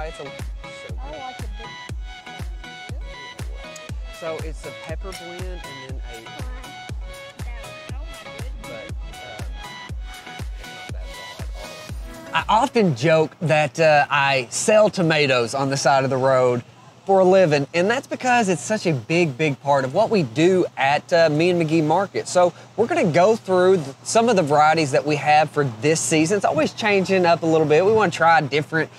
why it's so good. I like the big. So it's a pepper blend and then a, but it's not that raw at all. I often joke that I sell tomatoes on the side of the road for a living, and that's because it's such a big part of what we do at Me and McGee Market. So we're gonna go through some of the varieties that we have for this season. It's always changing up a little bit. We wanna try different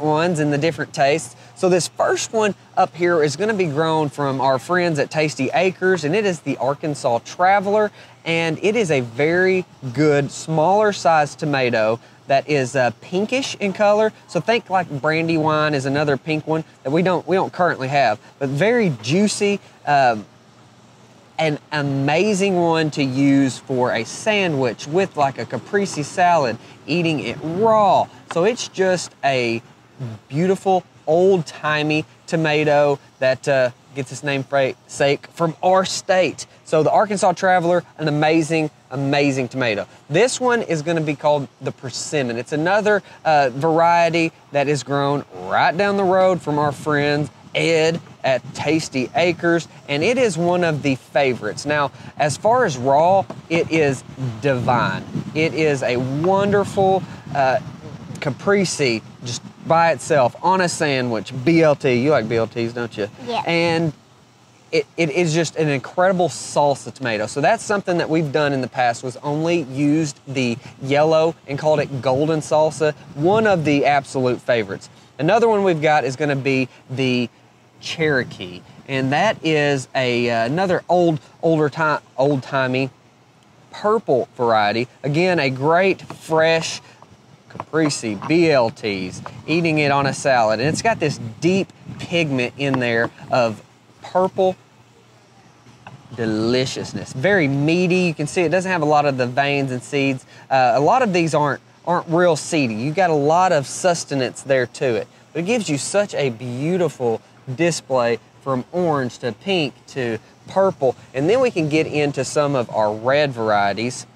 ones and the different tastes. So this first one up here is gonna be grown from our friends at Tasty Acres, and it is the Arkansas Traveler, and it is a very good, smaller sized tomato that is pinkish in color. So think like Brandywine is another pink one that we don't currently have, but very juicy, an amazing one to use for a sandwich with like a caprese salad, eating it raw. So it's just a beautiful, old-timey tomato that gets its namesake from our state. So the Arkansas Traveler, an amazing tomato. This one is gonna be called the Persimmon. It's another variety that is grown right down the road from our friend Ed at Tasty Acres, and it is one of the favorites. Now, as far as raw, it is divine. It is a wonderful caprese, just by itself, on a sandwich, BLT. You like BLTs, don't you? Yeah. And it is just an incredible salsa tomato. So that's something that we've done in the past, was only used the yellow and called it golden salsa, one of the absolute favorites. Another one we've got is gonna be the Cherokee, and that is another old-timey purple variety. Again, a great fresh caprese, BLTs, eating it on a salad. And it's got this deep pigment in there of purple deliciousness. Very meaty. You can see it doesn't have a lot of the veins and seeds. A lot of these aren't real seedy. You got a lot of sustenance there to it. But it gives you such a beautiful display from orange to pink to purple. And then we can get into some of our red varieties,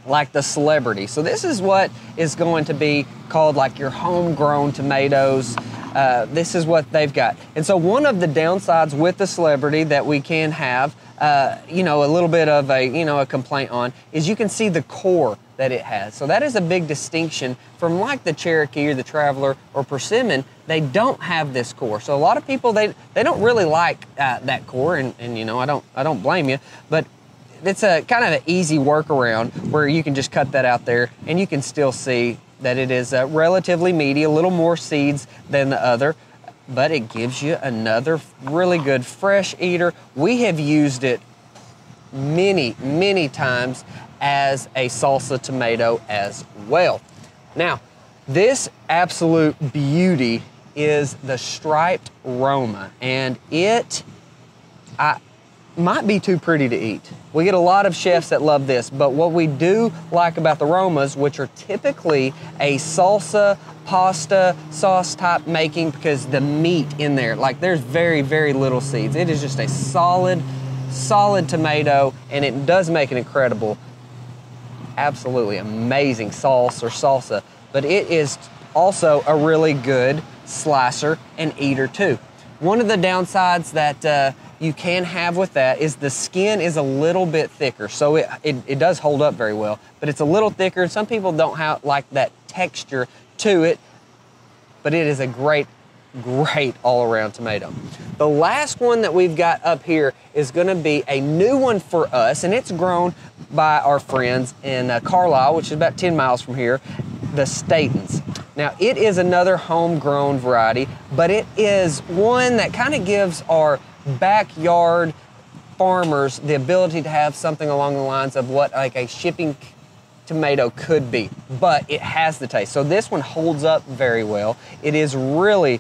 like the Celebrity. So this is what is going to be called like your homegrown tomatoes. This is what they've got. And so one of the downsides with the Celebrity that we can have, you know, a little bit of a complaint on, is you can see the core that it has. So that is a big distinction from like the Cherokee or the Traveler or Persimmon. They don't have this core. So a lot of people, they don't really like that core, and you know, I don't blame you, but it's a kind of an easy workaround where you can just cut that out there and you can still see that it is relatively meaty, a little more seeds than the other, but it gives you another really good fresh eater. We have used it many times as a salsa tomato as well. Now, this absolute beauty is the striped Roma, and it might be too pretty to eat. We get a lot of chefs that love this, but what we do like about the Romas, which are typically a salsa, pasta, sauce type making, because the meat in there, like there's very little seeds. It is just a solid tomato, and it does make an incredible, absolutely amazing sauce or salsa, but it is also a really good slicer and eater too. One of the downsides that you can have with that is the skin is a little bit thicker, so it does hold up very well, but it's a little thicker, and some people don't like that texture to it, but it is a great all-around tomato. The last one that we've got up here is gonna be a new one for us, and it's grown by our friends in Carlisle, which is about 10 miles from here, the Statons. Now, it is another homegrown variety, but it is one that kind of gives our backyard farmers the ability to have something along the lines of what like a shipping tomato could be, but it has the taste. So this one holds up very well. It is really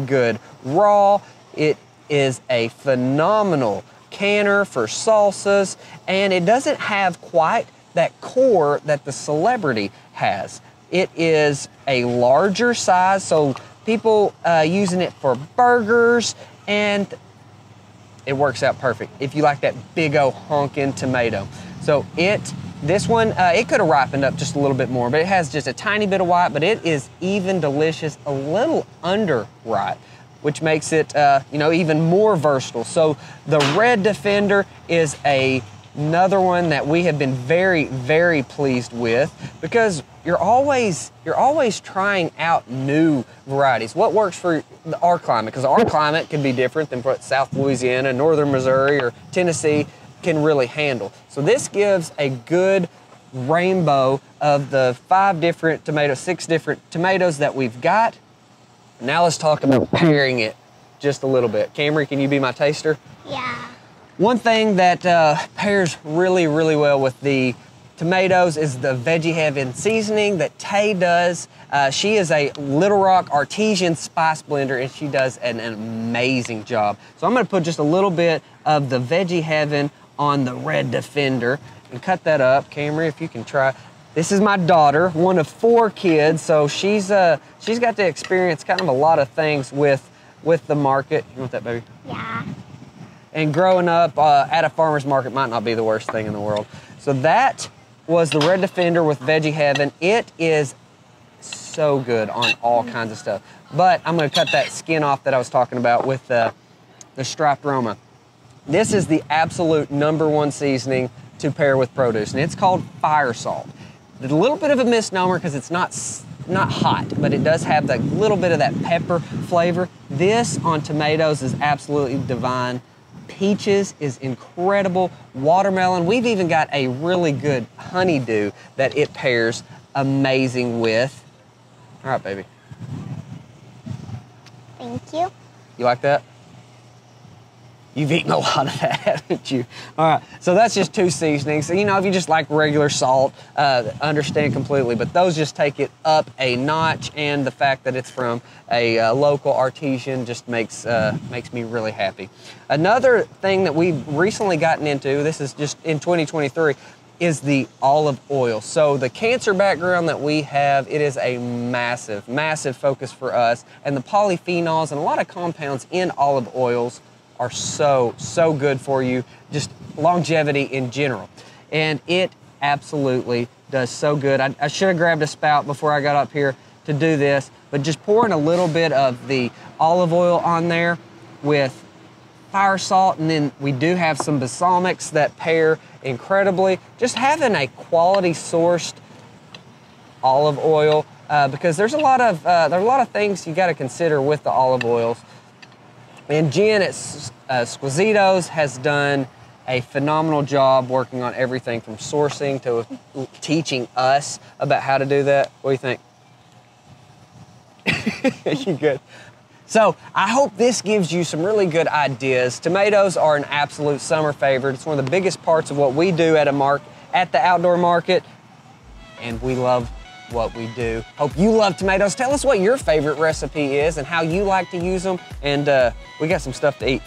good raw. It is a phenomenal canner for salsas, and it doesn't have quite that core that the Celebrity has. It is a larger size, so people using it for burgers, and it works out perfect if you like that big old honkin' tomato. So it This one, it could have ripened up just a little bit more, but it has just a tiny bit of white, but it is even delicious, a little underripe, which makes it, you know, even more versatile. So the Red Defender is another one that we have been very, very pleased with, because you're always trying out new varieties. What works for our climate? Because our climate can be different than what South Louisiana, Northern Missouri, or Tennessee can really handle. So this gives a good rainbow of the 6 different tomatoes that we've got. Now let's talk about pairing it just a little bit. Camry, can you be my taster? Yeah. One thing that pairs really, really well with the tomatoes is the Veggie Heaven seasoning that Tay does. She is a Little Rock artesian spice blender, and she does an amazing job. So I'm gonna put just a little bit of the Veggie Heaven on the Red Defender and cut that up. Camry, if you can try. This is my daughter, one of 4 kids, so she's got to experience kind of a lot of things with the market. You want that, baby? Yeah. And growing up at a farmer's market might not be the worst thing in the world. So that was the Red Defender with Veggie Heaven. It is so good on all kinds of stuff. But I'm gonna cut that skin off that I was talking about with the striped Roma. This is the absolute #1 seasoning to pair with produce, and it's called fire salt. It's a little bit of a misnomer because it's not hot, but it does have that little bit of that pepper flavor. This on tomatoes is absolutely divine. Peaches is incredible. Watermelon, we've even got a really good honeydew that it pairs amazing with. All right, baby. Thank you. You like that? You've eaten a lot of that, haven't you? All right, so that's just 2 seasonings. So, you know, if you just like regular salt, understand completely, but those just take it up a notch, and the fact that it's from a local artisan just makes me really happy. Another thing that we've recently gotten into, this is just in 2023, is the olive oil. So the cancer background that we have, it is a massive, massive focus for us, and the polyphenols and a lot of compounds in olive oils are so good for you, just longevity in general. And it absolutely does so good. I should have grabbed a spout before I got up here to do this, but just pouring a little bit of the olive oil on there with fire salt, and then we do have some balsamics that pair incredibly. Just having a quality sourced olive oil, because there are a lot of things you got to consider with the olive oils. And Jen at Squisitos has done a phenomenal job working on everything from sourcing to teaching us about how to do that. What do you think? You good? So I hope this gives you some really good ideas. Tomatoes are an absolute summer favorite. It's one of the biggest parts of what we do at the outdoor market, and we love what we do. Hope you love tomatoes. Tell us what your favorite recipe is and how you like to use them, and we got some stuff to eat.